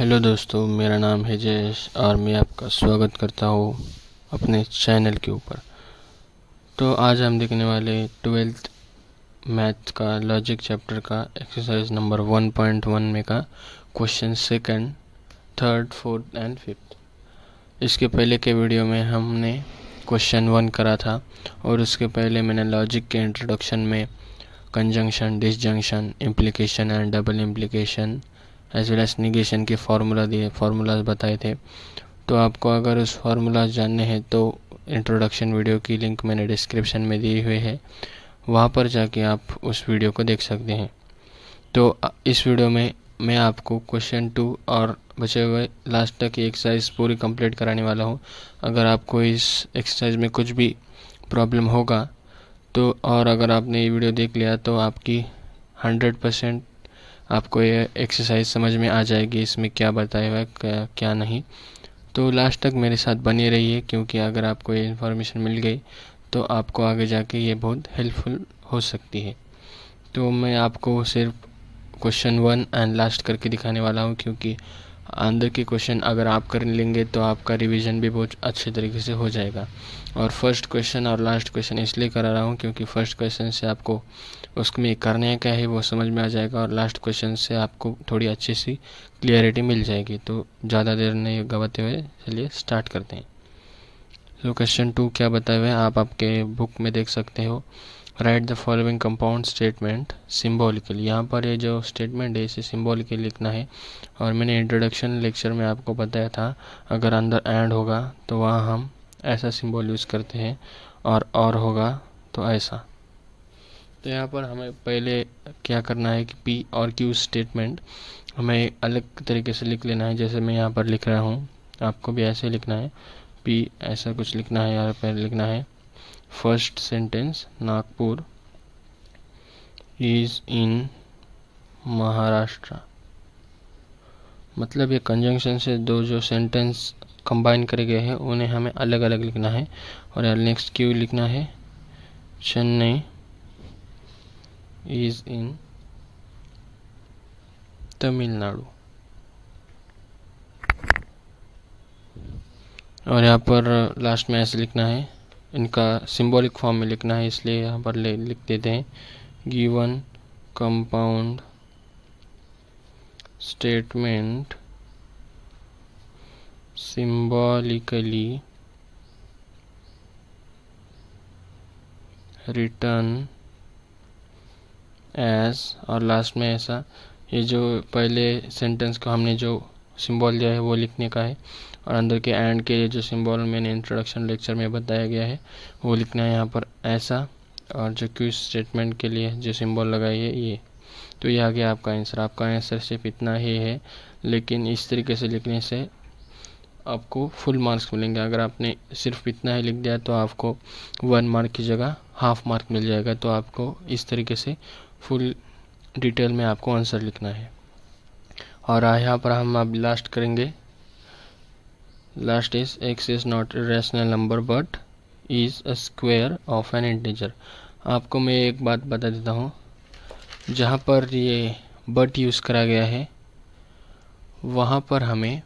Hello दोस्तों, मेरा नाम है जयेश और मैं आपका स्वागत करता हूँ अपने चैनल के ऊपर। तो आज हम देखने वाले 12th मैथ का लॉजिक चैप्टर का एक्सरसाइज नंबर 1.1 में का question second, third, fourth and fifth. इसके पहले के वीडियो में हमने क्वेश्चन 1 करा था और उसके पहले मैंने लॉजिक के इंट्रोडक्शन में conjunction, disjunction, implication and double implication as well as negation के फार्मूलाज बताए थे। तो आपको अगर उस फार्मूलाज जानने हैं तो इंट्रोडक्शन वीडियो की लिंक मैंने डिस्क्रिप्शन में दी हुई है, वहाँ पर जाके आप उस वीडियो को देख सकते हैं। तो इस वीडियो में मैं आपको क्वेश्चन 2 और बचे हुए लास्ट तक की एक्सरसाइज पूरी कंप्लीट कराने वाला हूँ। अगर आपको इस एक्सरसाइज में कुछ भी प्रॉब्लम होगा तो, और अगर आपने ये वीडियो देख लिया तो आपकी 100% आपको ये एक्सरसाइज समझ में आ जाएगी, इसमें क्या बताया हुआ है क्या नहीं। तो लास्ट तक मेरे साथ बने रहिए, क्योंकि अगर आपको ये इन्फॉर्मेशन मिल गई तो आपको आगे जाके ये बहुत हेल्पफुल हो सकती है। तो मैं आपको सिर्फ क्वेश्चन 1 एंड लास्ट करके दिखाने वाला हूँ, क्योंकि अंदर के क्वेश्चन अगर आप कर लेंगे तो आपका रिवीजन भी बहुत अच्छे तरीके से हो जाएगा। और फर्स्ट क्वेश्चन और लास्ट क्वेश्चन इसलिए करा रहा हूँ क्योंकि फर्स्ट क्वेश्चन से आपको उसमें करने क्या है वो समझ में आ जाएगा और लास्ट क्वेश्चन से आपको थोड़ी अच्छी सी क्लियरिटी मिल जाएगी। तो ज़्यादा देर नहीं गवाते हुए चलिए स्टार्ट करते हैं। तो क्वेश्चन 2 क्या बताया हुआ है आप आपके बुक में देख सकते हो। Right the following compound statement symbolically. यहाँ पर ये जो स्टेटमेंट है इसे सिम्बॉलिकली लिखना है। और मैंने इंट्रोडक्शन लेक्चर में आपको बताया था अगर अंदर एंड होगा तो वहाँ हम ऐसा सिंबल यूज़ करते हैं और होगा तो ऐसा। तो यहाँ पर हमें पहले क्या करना है कि पी और क्यू स्टेटमेंट हमें अलग तरीके से लिख लेना है। जैसे मैं यहाँ पर लिख रहा हूँ, आपको भी ऐसे लिखना है। पी ऐसा कुछ लिखना है, यहाँ पर लिखना है first sentence Nagpur is in Maharashtra. मतलब ये कंजंक्शन से दो जो सेंटेंस कंबाइन करे गए हैं उन्हें हमें अलग अलग लिखना है। और यार नेक्स्ट क्यू लिखना है चेन्नई इज़ इन तमिलनाडु। और यहाँ पर लास्ट में ऐसे लिखना है, इनका सिंबॉलिक फॉर्म में लिखना है, इसलिए यहाँ पर लिख देते हैं given compound statement symbolically written as, और लास्ट में ऐसा। ये जो पहले सेंटेंस को हमने जो सिंबल दिया है वो लिखने का है और अंदर के एंड के जो सिंबल मैंने इंट्रोडक्शन लेक्चर में बताया गया है वो लिखना है यहाँ पर ऐसा। और जो क्यू स्टेटमेंट के लिए जो सिंबल लगाई है ये। तो ये आ गया आपका आंसर। आपका आंसर सिर्फ इतना ही है, लेकिन इस तरीके से लिखने से आपको फुल मार्क्स मिलेंगे। अगर आपने सिर्फ इतना ही लिख दिया तो आपको 1 मार्क की जगह हाफ मार्क मिल जाएगा। तो आपको इस तरीके से फुल डिटेल में आपको आंसर लिखना है। और यहाँ पर हम अब लास्ट करेंगे। Last is x is not rational number but is a square of N integer. आपको मैं एक बात बता देता हूँ, जहाँ पर ये बट यूज़ करा गया है वहाँ पर हमें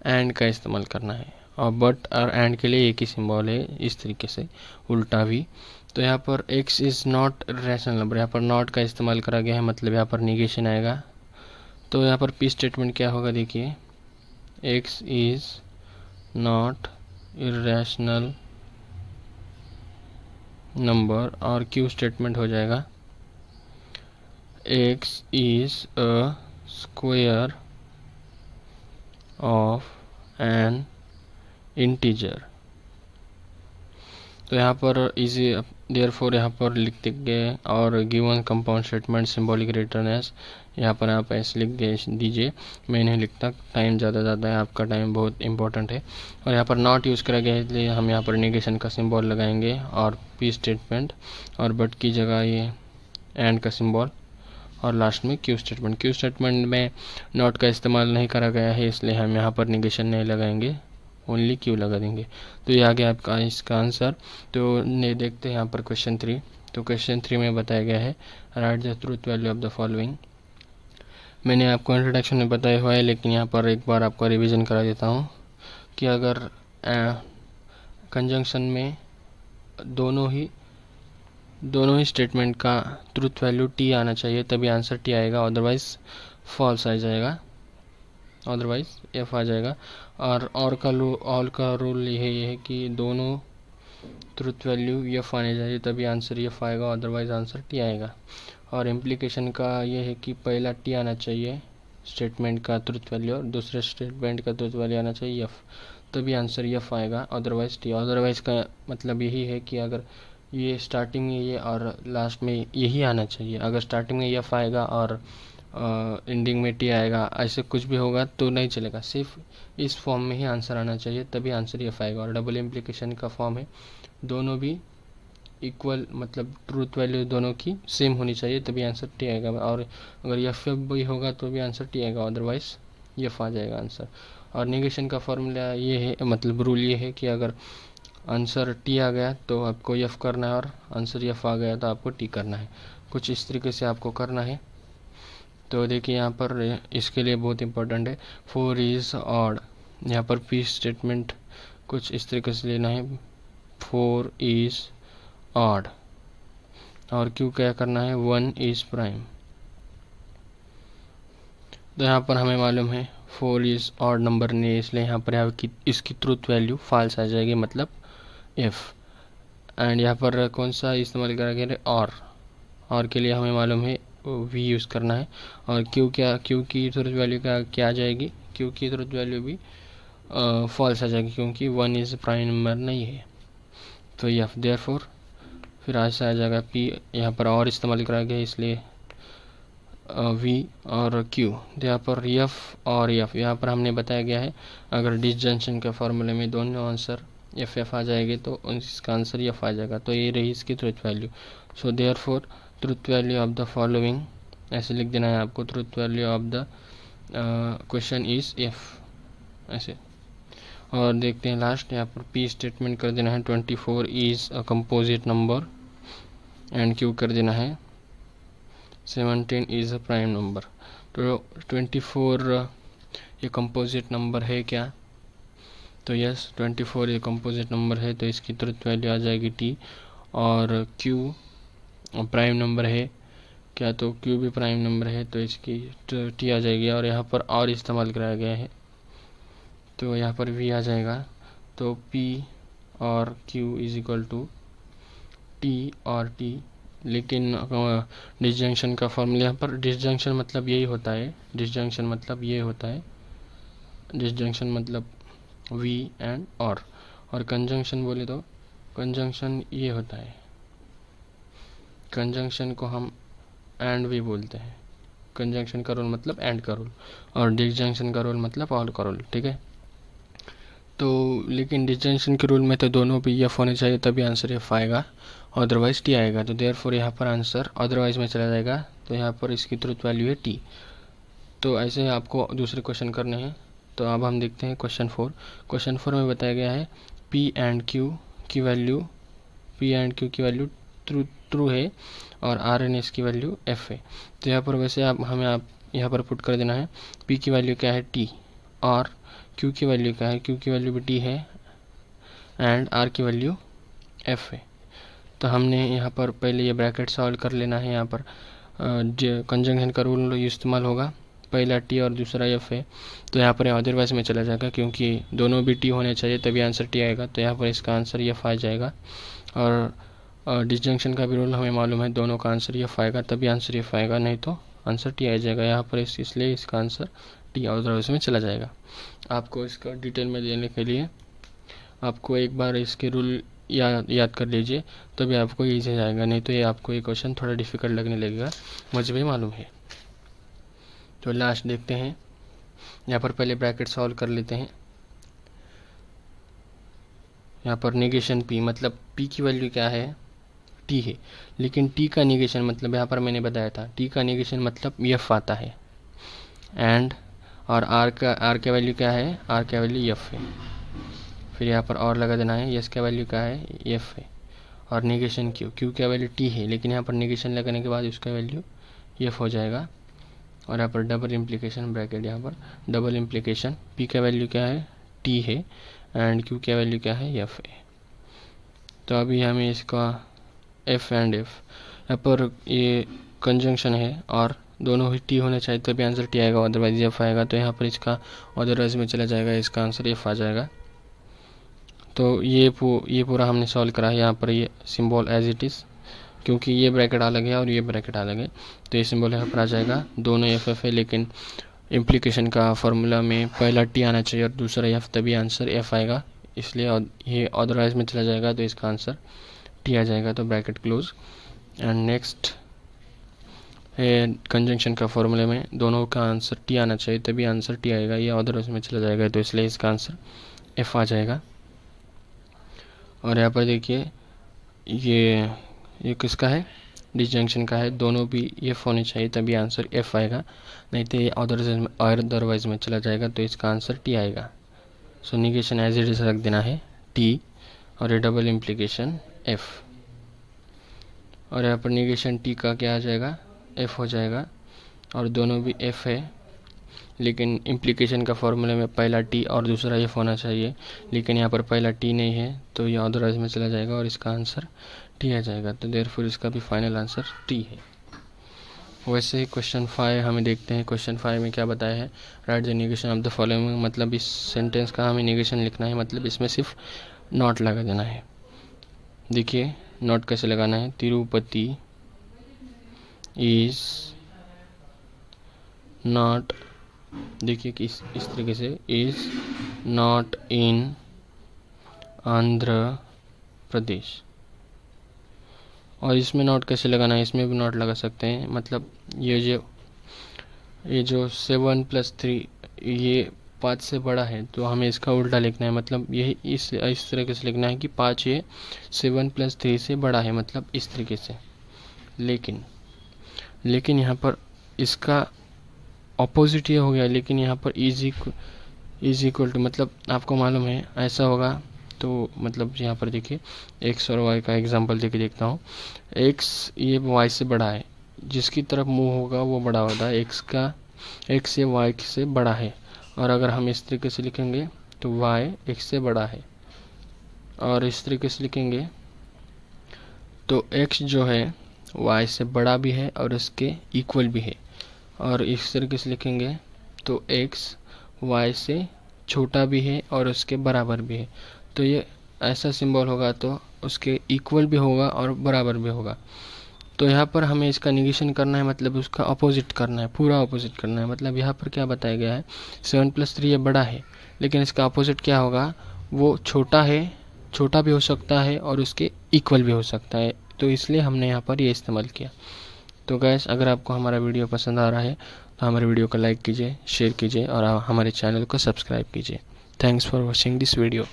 एंड का इस्तेमाल करना है। और बट और एंड के लिए एक ही सिंबल है, इस तरीके से उल्टा भी। तो यहाँ पर x is not rational number, यहाँ पर नॉट का इस्तेमाल करा गया है, मतलब यहाँ पर निगेशन आएगा। तो यहाँ पर p स्टेटमेंट क्या होगा देखिए, x is not irrational number. और q स्टेटमेंट हो जाएगा x is a square of N integer. तो यहाँ पर इजी देयरफॉर यहाँ पर लिख देंगे और given compound statement symbolic return as, यहाँ पर आप ऐसे लिख दीजिए। मैं नहीं लिखता, टाइम ज़्यादा है, आपका टाइम बहुत इंपॉर्टेंट है। और यहाँ पर नॉट यूज़ करा गया है इसलिए हम यहाँ पर नेगेशन का सिंबल लगाएंगे और पी स्टेटमेंट और बट की जगह ये एंड का सिंबल और लास्ट में क्यू स्टेटमेंट। क्यू स्टेटमेंट में नॉट का इस्तेमाल नहीं करा गया है इसलिए हम यहाँ पर नेगेशन नहीं लगाएंगे, ओनली क्यू लगा देंगे। तो ये आ गया आपका इसका आंसर। तो देखते हैं यहाँ पर क्वेश्चन 3। तो क्वेश्चन 3 में बताया गया है right the truth value of the following. मैंने आपको इंट्रोडक्शन में बताया हुआ है, लेकिन यहाँ पर एक बार आपको रिवीजन करा देता हूँ कि अगर कंजंक्शन में दोनों ही स्टेटमेंट का ट्रूथ वैल्यू टी आना चाहिए, तभी आंसर टी आएगा, अदरवाइज फॉल्स आ जाएगा, अदरवाइज एफ आ जाएगा। और का रूल ये है कि दोनों ट्रूथ वैल्यू एफ आने चाहिए, तभी आंसर एफ आएगा, अदरवाइज आंसर टी आएगा। और इम्प्लीकेशन का ये है कि पहला टी आना चाहिए स्टेटमेंट का ट्रूथ वैल्यू, और दूसरे स्टेटमेंट का ट्रूथ वैल्यू आना चाहिए एफ, तभी आंसर एफ आएगा, अदरवाइज टी। अदरवाइज का मतलब यही है कि अगर ये स्टार्टिंग में ये और लास्ट में यही आना चाहिए, अगर स्टार्टिंग में एफ आएगा और एंडिंग में टी आएगा, ऐसे कुछ भी होगा तो नहीं चलेगा, सिर्फ इस फॉर्म में ही आंसर आना चाहिए, तभी आंसर एफ आएगा। और डबल इम्प्लीकेशन का फॉर्म है दोनों भी इक्वल, मतलब ट्रूथ वैल्यू दोनों की सेम होनी चाहिए, तभी आंसर टी आएगा। और अगर एफ भी होगा तो भी आंसर टी आएगा, अदरवाइज एफ आ जाएगा आंसर। और नेगेशन का फॉर्मूला ये है, मतलब रूल ये है कि अगर आंसर टी आ गया तो आपको एफ करना है, और आंसर एफ आ गया तो आपको टी करना है। कुछ इस तरीके से आपको करना है। तो देखिए यहाँ पर इसके लिए बहुत इंपॉर्टेंट है 4 इज़ ऑड, यहाँ पर पी स्टेटमेंट कुछ इस तरीके से लेना है, 4 इज़ ऑड, और क्यों क्या करना है 1 इज़ प्राइम। तो यहाँ पर हमें मालूम है 4 इज़ ऑड नंबर नहीं है, इसलिए यहाँ पर इसकी ट्रूथ वैल्यू फॉल्स आ जाएगी, मतलब एफ। एंड यहाँ पर कौन सा इस्तेमाल करेंगे, और के लिए हमें मालूम है वी यूज़ करना है। और क्यू की ट्रूथ वैल्यू क्या आ जाएगी, क्यू की ट्रूथ वैल्यू भी फॉल्स आ जाएगी, क्योंकि 1 इज़ प्राइम नंबर नहीं है, तो एफ देयरफॉर फिर ऐसा आ जाएगा पी। यहाँ पर और इस्तेमाल करा गया इसलिए वी और क्यू, यहाँ पर एफ और एफ। यहाँ पर हमने बताया गया है अगर डिसजंक्शन के फॉर्मूले में दोनों आंसर एफ आ जाएंगे तो इसका आंसर एफ आ जाएगा, तो ये रही इसकी truth value. So therefore truth value of the following, ऐसे लिख देना है आपको, truth value of the question is F, ऐसे। और देखते हैं लास्ट, यहाँ पर पी स्टेटमेंट कर देना है 24 is a composite number, and Q कर देना है 17 इज़ अ प्राइम नंबर। तो 24 ये कंपोजिट नंबर है क्या, तो यस 24 ये कंपोजिट नंबर है, तो इसकी ट्रूथ वैल्यू आ जाएगी टी। और क्यू प्राइम नंबर है क्या, तो क्यू भी प्राइम नंबर है, तो इसकी टी आ जाएगी। और यहाँ पर और इस्तेमाल कराया गया है, तो यहाँ पर वी आ जाएगा, तो पी और Q is equal to T और टी। लेकिन डिसजंक्शन का फॉर्मूला, यहाँ पर डिसजंक्शन मतलब यही होता है, डिसजंक्शन मतलब ये होता है, डिसजंक्शन मतलब वी एंड और कंजंक्शन बोले तो कंजंक्शन ये होता है, कंजंक्शन को हम एंड भी बोलते हैं। कंजंक्शन का रूल मतलब एंड का रूल, और डिसजंक्शन का रूल मतलब ऑल का रूल, ठीक है। तो लेकिन डिसजंक्शन के रूल में तो दोनों भी एफ होने चाहिए, तभी आंसर एफ आएगा, अदरवाइज टी आएगा। तो देयरफॉर यहाँ पर आंसर अदरवाइज में चला जाएगा, तो यहाँ पर इसकी ट्रूथ वैल्यू है टी। तो ऐसे आपको दूसरे क्वेश्चन करने हैं। तो अब हम देखते हैं क्वेश्चन 4। क्वेश्चन 4 में बताया गया है पी एंड क्यू की वैल्यू ट्रू है, और आर एन एस की वैल्यू एफ है। तो यहाँ पर वैसे आप यहाँ पर पुट कर देना है पी की वैल्यू क्या है टी, और क्यू की वैल्यू क्या है, क्यू की वैल्यू भी टी है, एंड आर की वैल्यू एफ है। तो हमने यहाँ पर पहले ये ब्रैकेट सॉल्व कर लेना है। यहाँ पर कंजंक्शन का रूल इस्तेमाल होगा, पहला टी और दूसरा एफ है, तो यहाँ पर अदरवाइज में चला जाएगा, क्योंकि दोनों भी टी होने चाहिए तभी आंसर टी आएगा, तो यहाँ पर इसका आंसर एफ आ जाएगा। और डिसजंक्शन का भी रूल हमें मालूम है, दोनों का आंसर एफ आएगा तभी आंसर एफ आएगा, नहीं तो आंसर टी आ जाएगा यहाँ पर, इसलिए इसका आंसर टी अदरवाइज में चला जाएगा। आपको इसका डिटेल में देने के लिए आपको एक बार इसके रूल याद कर लीजिए, तभी आपको ईजी जाएगा, नहीं तो ये आपको ये क्वेश्चन थोड़ा डिफिकल्ट लगने लगेगा, मुझे भी मालूम है। तो लास्ट देखते हैं, यहाँ पर पहले ब्रैकेट सॉल्व कर लेते हैं। यहाँ पर नेगेशन पी, मतलब पी की वैल्यू क्या है टी है, लेकिन टी का नेगेशन मतलब यहाँ पर मैंने बताया था टी का नेगेशन मतलब एफ आता है, एंड और आर का वैल्यू क्या है, आर का वैल्यू एफ है। फिर यहाँ पर और लगा देना है, एस का वैल्यू क्या है एफ है, और नेगेशन क्यू का वैल्यू टी है, लेकिन यहाँ पर नेगेशन लगाने के बाद उसका वैल्यू एफ हो जाएगा, और यहाँ पर डबल इम्प्लीकेशन ब्रैकेट, यहाँ पर डबल इम्प्लीकेशन, पी का वैल्यू क्या है, टी है, एंड क्यू का वैल्यू क्या है, एफ है। तो अभी हमें इसका एफ एंड एफ, यहाँ पर ये कंजंक्शन है और दोनों ही टी होने चाहिए तभी आंसर टी आएगा, अदरवाइज एफ आएगा। तो यहाँ पर इसका अदरवाइज में चला जाएगा, इसका आंसर एफ आ जाएगा। तो ये पूरा हमने सॉल्व करा है। यहाँ पर ये सिंबल एज इट इज़, क्योंकि ये ब्रैकेट अलग है और ये ब्रैकेट अलग है, तो ये सिंबल यहाँ पर आ जाएगा। दोनों एफ एफ है, लेकिन इम्प्लीकेशन का फॉर्मूला में पहला टी आना चाहिए और दूसरा एफ, तभी आंसर एफ आएगा, इसलिए ये अदरवाइज में चला जाएगा, तो इसका आंसर टी आ जाएगा। तो bracket close. And next conjunction का फॉर्मूले में दोनों का आंसर टी आना चाहिए तभी आंसर टी आएगा, ये अदरवाइज में चला जाएगा, तो इसलिए इसका आंसर एफ आ जाएगा। और यहाँ पर देखिए ये किसका है, डिसजंक्शन का है, दोनों भी एफ होने चाहिए तभी आंसर एफ आएगा, नहीं तो ये अदरवाइज में चला जाएगा, तो इसका आंसर टी आएगा। सो निगेशन एज इट इज रख देना है टी, और ये डबल इम्प्लीकेशन एफ, और यहाँ पर निगेशन टी का क्या आ जाएगा, एफ हो जाएगा, और दोनों भी एफ है, लेकिन इम्प्लीकेशन का फॉर्मूले में पहला टी और दूसरा एफ होना चाहिए, लेकिन यहाँ पर पहला टी नहीं है, तो ये अदरवाइज में चला जाएगा और इसका आंसर टी आ जाएगा। तो देयरफॉर इसका भी फाइनल आंसर टी है। वैसे ही क्वेश्चन 5 हमें देखते हैं। क्वेश्चन 5 में क्या बताया है, right the negation of the following, मतलब इस सेंटेंस का हमें निगेशन लिखना है, मतलब इसमें सिर्फ नॉट लगा देना है। देखिए नॉट कैसे लगाना है, तिरुपति इज नॉट, देखिए कि इस तरीके से, is not in Andhra Pradesh. और इसमें नॉट कैसे लगाना है, इसमें भी नॉट लगा सकते हैं, मतलब ये जो 7 + 3 ये 5 से बड़ा है, तो हमें इसका उल्टा लिखना है, मतलब यही इस तरीके से लिखना है कि 5 ये 7 + 3 से बड़ा है, मतलब इस तरीके से। लेकिन यहाँ पर इसका ऑपोजिट ये हो गया, लेकिन यहाँ पर इज इक्वल टू, मतलब आपको मालूम है ऐसा होगा, तो मतलब यहाँ पर देखिए एक्स और वाई का एग्जांपल देके देखता हूँ। एक्स ये वाई से बड़ा है, जिसकी तरफ मुंह होगा वो बड़ा होता है, एक्स ये वाई से बड़ा है, और अगर हम इस तरीके से लिखेंगे तो वाई एक्स से बड़ा है, और इस तरीके से लिखेंगे तो एक्स जो है वाई से बड़ा भी है और इसके इक्वल भी है, और इस तरीके से लिखेंगे तो एक्स वाई से छोटा भी है और उसके बराबर भी है। तो ये ऐसा सिंबल होगा तो उसके इक्वल भी होगा और बराबर भी होगा। तो यहाँ पर हमें इसका निगेशन करना है, मतलब उसका अपोजिट करना है, पूरा अपोजिट करना है। मतलब यहाँ पर क्या बताया गया है, 7 + 3 ये बड़ा है, लेकिन इसका अपोजिट क्या होगा, वो छोटा है, छोटा भी हो सकता है और उसके इक्वल भी हो सकता है, तो इसलिए हमने यहाँ पर ये इस्तेमाल किया। तो गैस, अगर आपको हमारा वीडियो पसंद आ रहा है तो हमारे वीडियो को लाइक कीजिए, शेयर कीजिए और हमारे चैनल को सब्सक्राइब कीजिए। Thanks for watching this video.